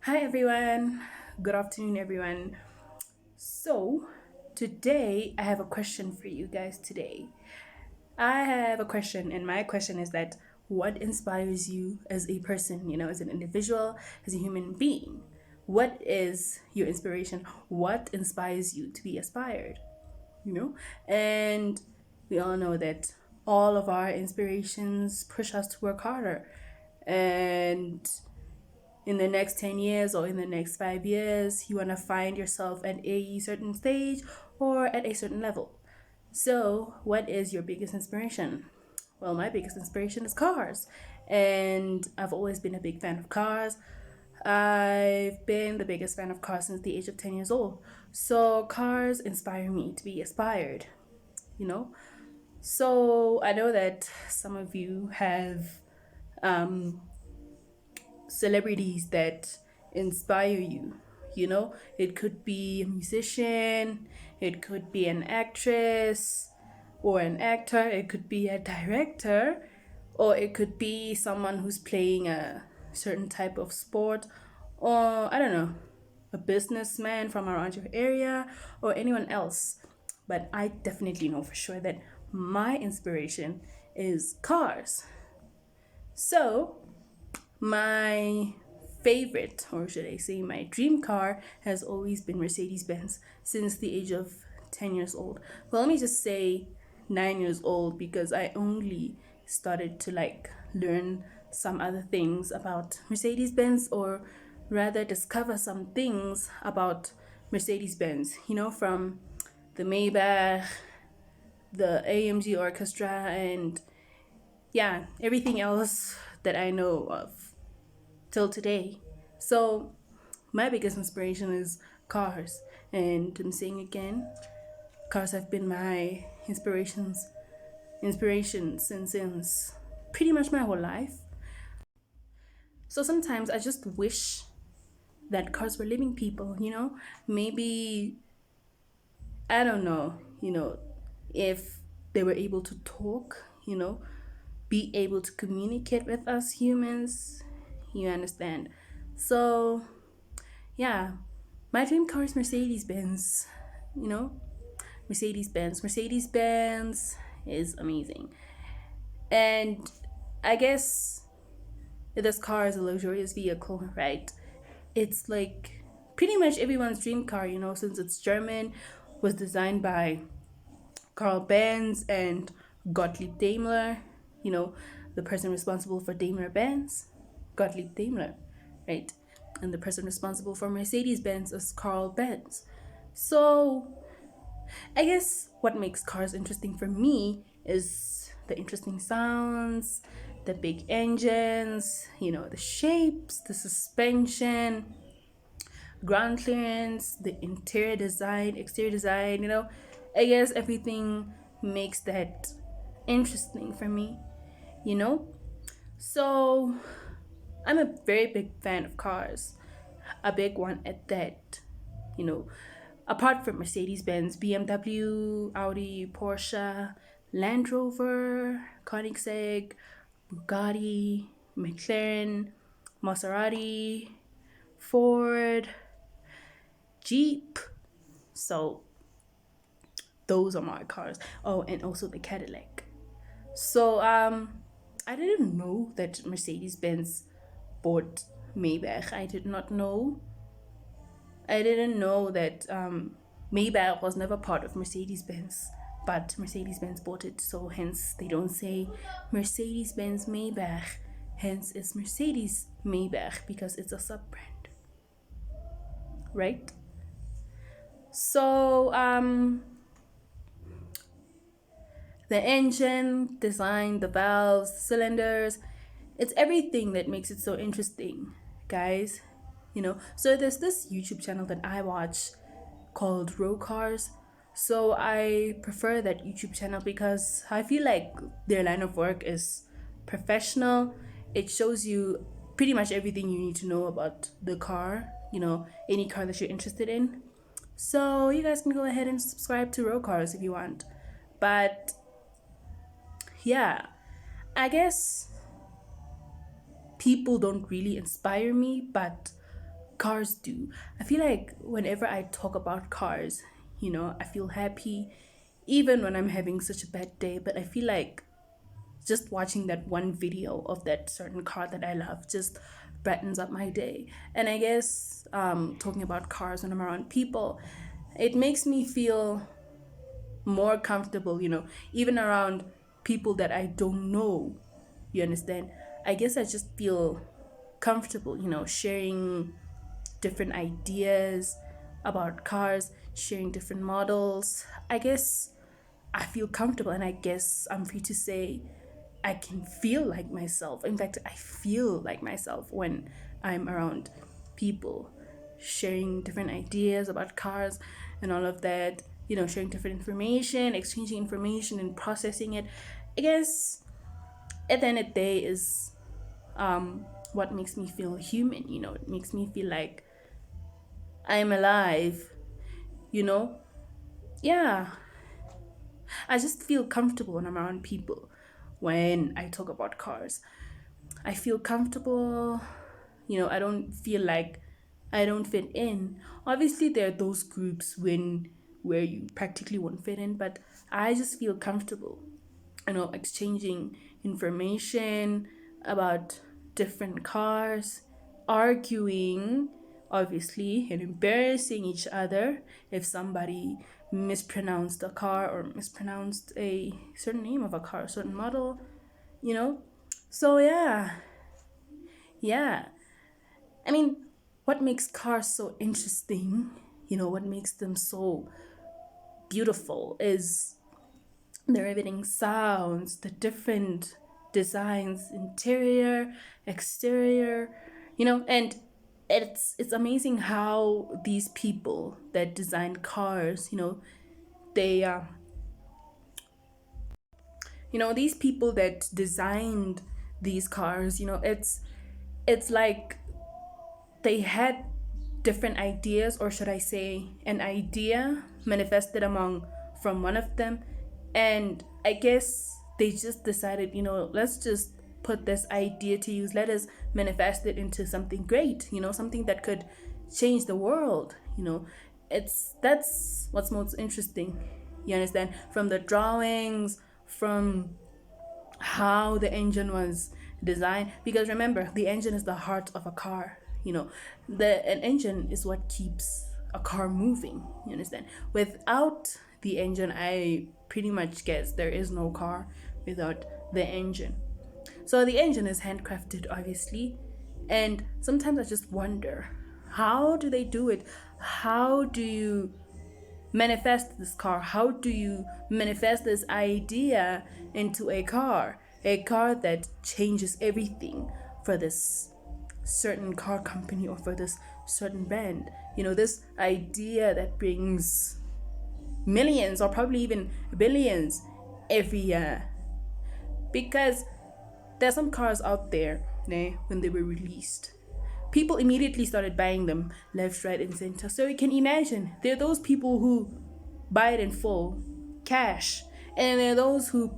Hi everyone. Good afternoon everyone. So, today I have a question for you guys today. I have a question and my question is that what inspires you as a person, as an individual, as a human being? What is your inspiration? What inspires you to be aspired? You know? And we all know that all of our inspirations push us to work harder. And in the next 10 years or in the next 5 years, you want to find yourself at a certain stage or at a certain level. So, what is your biggest inspiration? Well, my biggest inspiration is cars. And I've always been a big fan of cars. I've been the biggest fan of cars since the age of 10 years old. So, cars inspire me to be aspired, you know? So, I know that some of you have um, celebrities that inspire you. It could be a musician, it could be an actress or an actor, it could be a director, or it could be someone who's playing a certain type of sport, or I don't know, a businessman from around your area, or anyone else. But I definitely know for sure that my inspiration is cars. So, my favorite, or should I say, my dream car has always been Mercedes Benz since the age of 10 years old. Well, let me just say 9 years old because I only started to learn some other things about Mercedes Benz, or rather discover some things about Mercedes Benz, from the Maybach, the AMG Orchestra, and yeah, everything else that I know of till today. So my biggest inspiration is cars. And I'm saying again, cars have been my inspiration since pretty much my whole life. So sometimes I just wish that cars were living people. Maybe I don't know, if they were able to talk, be able to communicate with us humans. You understand? So yeah, my dream car is Mercedes Benz. You know, Mercedes Benz. Mercedes Benz is amazing. And I guess this car is a luxurious vehicle, right? It's like pretty much everyone's dream car, since it's German, was designed by Carl Benz and Gottlieb Daimler, you know, the person responsible for Daimler Benz, Gottlieb Daimler, right? And the person responsible for Mercedes Benz is Carl Benz. So, I guess what makes cars interesting for me is the interesting sounds, the big engines, the shapes, the suspension, ground clearance, the interior design, exterior design. I guess everything makes that interesting for me, you know? So, I'm a very big fan of cars, a big one at that, you know. Apart from Mercedes Benz, BMW, Audi, Porsche, Land Rover, Koenigsegg, Bugatti, McLaren, Maserati, Ford, Jeep. So those are my cars. Oh, and also the Cadillac. So I didn't know that Mercedes Benz bought Maybach. I did not know. I didn't know that Maybach was never part of Mercedes Benz, but Mercedes Benz bought it. So hence they don't say Mercedes Benz Maybach. Hence it's Mercedes Maybach because it's a sub brand, right? So the engine design, the valves, the cylinders, it's everything that makes it so interesting, guys. So there's this YouTube channel that I watch called Row Cars. So I prefer that YouTube channel because I feel like their line of work is professional. It shows you pretty much everything you need to know about the car, any car that you're interested in. So you guys can go ahead and subscribe to Row Cars if you want. But yeah, I guess people don't really inspire me, but cars do. I feel like whenever I talk about cars, I feel happy, even when I'm having such a bad day. But I feel like just watching that one video of that certain car that I love just brightens up my day. And I guess talking about cars when I'm around people, it makes me feel more comfortable, even around people that I don't know. You understand? I guess I just feel comfortable, sharing different ideas about cars, sharing different models. I guess I feel comfortable, and I guess I'm free to say I can feel like myself. In fact, I feel like myself when I'm around people, sharing different ideas about cars and all of that, sharing different information, exchanging information and processing it. I guess at the end of the day is what makes me feel human. It makes me feel like I'm alive, you know? Yeah, I just feel comfortable when I'm around people when I talk about cars. I feel comfortable, I don't feel like I don't fit in. Obviously, there are those groups where you practically won't fit in, but I just feel comfortable, exchanging information about different cars, arguing, obviously, and embarrassing each other if somebody mispronounced a car or mispronounced a certain name of a car, a certain model, you know? So, yeah. I mean, what makes cars so interesting, what makes them so beautiful is the riveting sounds, the different designs, interior, exterior, and it's amazing how these people that design cars, they these people that designed these cars, it's like they had different ideas, or should I say an idea manifested among from one of them, and I guess they just decided, let's just put this idea to use, let us manifest it into something great, something that could change the world. That's what's most interesting, you understand, from the drawings, from how the engine was designed, because remember, the engine is the heart of a car. An engine is what keeps a car moving, you understand. Without the engine, I pretty much guess there is no car without the engine. So the engine is handcrafted, obviously, and sometimes I just wonder, how do they do it? How do you manifest this car? How do you manifest this idea into a car that changes everything for this certain car company or for this certain brand? This idea that brings millions or probably even billions every year. Because there's some cars out there, when they were released, people immediately started buying them left, right, and center. So you can imagine, there are those people who buy it in full, cash, and there are those who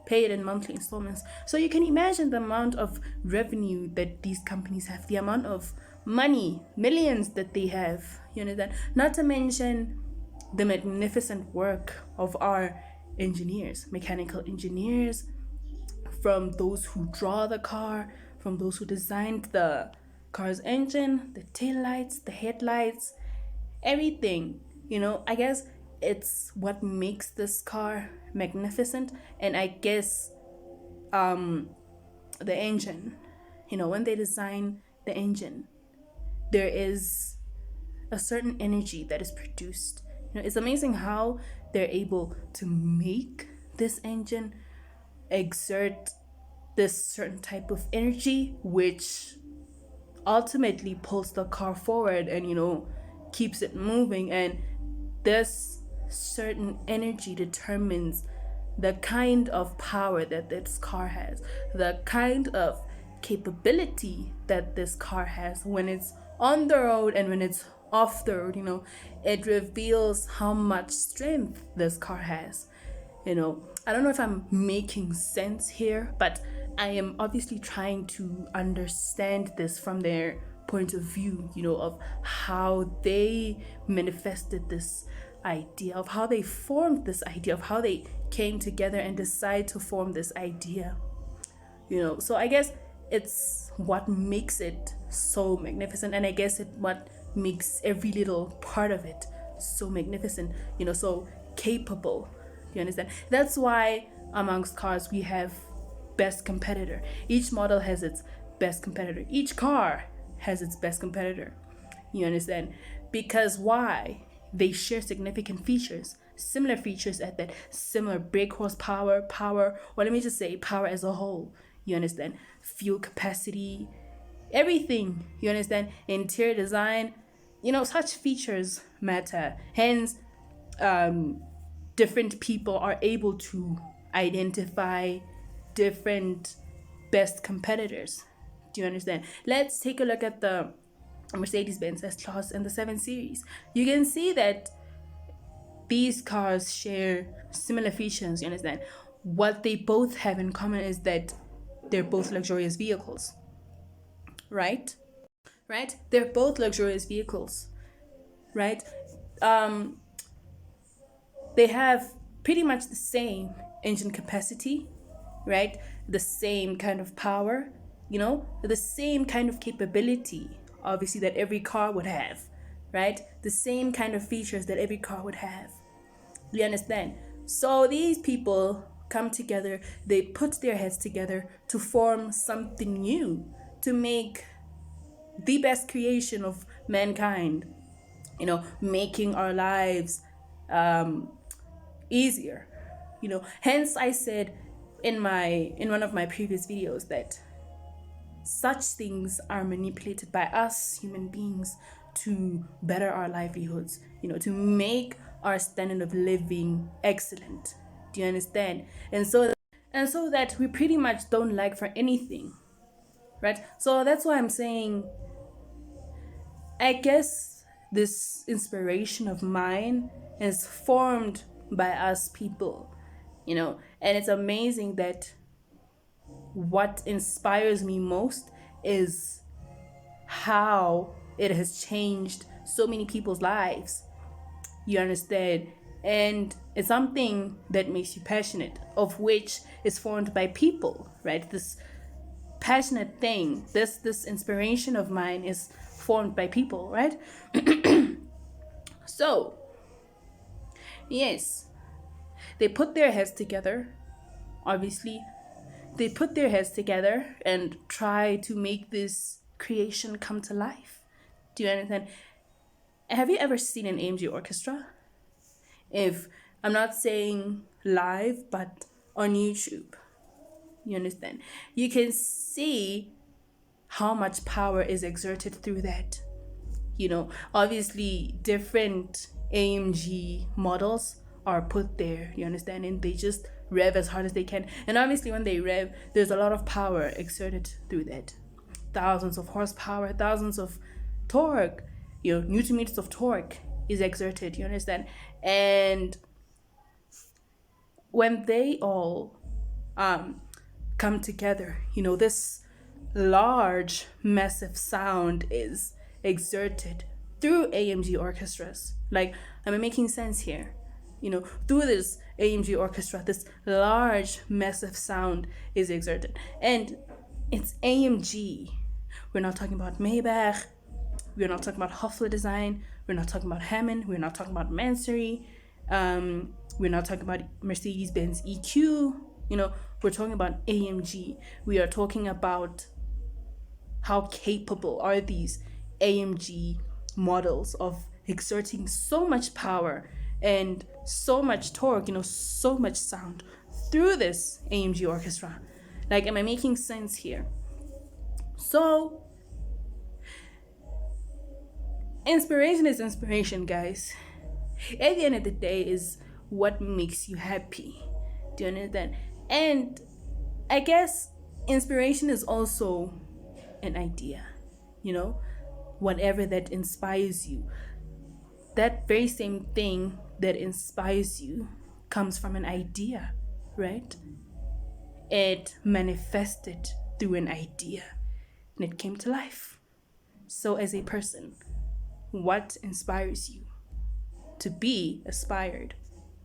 pay it in monthly installments. So you can imagine the amount of revenue that these companies have, the amount of money, millions that they have, Not to mention the magnificent work of our engineers, mechanical engineers, from those who draw the car, from those who designed the car's engine, the taillights, the headlights, everything. I guess it's what makes this car magnificent. And I guess the engine, when they design the engine, there is a certain energy that is produced. It's amazing how they're able to make this engine exert this certain type of energy, which ultimately pulls the car forward and keeps it moving. And this certain energy determines the kind of power that this car has, the kind of capability that this car has when it's on the road and when it's off the road. It reveals how much strength this car has. I don't know if I'm making sense here, but I am obviously trying to understand this from their point of view, of how they manifested this idea, of how they formed this idea, of how they came together and decided to form this idea. So I guess it's what makes it so magnificent, and I guess what makes every little part of it so magnificent, so capable. You understand? That's why amongst cars we have best competitor. Each model has its best competitor. Each car has its best competitor. You understand? Because why? They share significant features, similar features at that, similar brake horsepower, power, or let me just say power as a whole. You understand? Fuel capacity, everything. You understand? Interior design, such features matter. Hence, different people are able to identify different best competitors. Do you understand? Let's take a look at the Mercedes-Benz S-Class and the 7 Series. You can see that these cars share similar features. You understand? What they both have in common is that they're both luxurious vehicles, right? They're both luxurious vehicles, right? They have pretty much the same engine capacity, right? The same kind of power, the same kind of capability, obviously, that every car would have, right? The same kind of features that every car would have. You understand? So these people come together, they put their heads together to form something new, to make the best creation of mankind, making our lives easier. Hence I said in one of my previous videos that such things are manipulated by us human beings to better our livelihoods, to make our standard of living excellent. Do you understand? And so that we pretty much don't lack for anything, right? So that's why I'm saying, I guess this inspiration of mine is formed by us people, and it's amazing that what inspires me most is how it has changed so many people's lives. You understand? And it's something that makes you passionate, of which is formed by people, right? This passionate thing, this inspiration of mine is formed by people, right? So yes, they put their heads together. Obviously, they put their heads together and try to make this creation come to life. Do you understand? Have you ever seen an AMG orchestra? If I'm not saying live, but on YouTube, you understand? You can see how much power is exerted through that. Obviously, different AMG models are put there, you understand? And they just rev as hard as they can. And obviously, when they rev, there's a lot of power exerted through that. Thousands of horsepower, thousands of torque, newton meters of torque is exerted, you understand? And when they all come together, this large, massive sound is exerted through AMG orchestras. Like, am I making sense here? Through this AMG orchestra, this large, massive sound is exerted. And it's AMG. We're not talking about Maybach. We're not talking about Hofler design. We're not talking about Hammond. We're not talking about Mansory. We're not talking about Mercedes-Benz EQ. We're talking about AMG. We are talking about how capable are these AMG models of exerting so much power and so much torque, so much sound through this AMG orchestra. Like, am I making sense here? So, inspiration is inspiration, guys. At the end of the day, is what makes you happy. Do you understand? And I guess inspiration is also an idea, whatever that inspires you. That very same thing that inspires you comes from an idea, right? It manifested through an idea and it came to life. So, as a person, what inspires you to be inspired?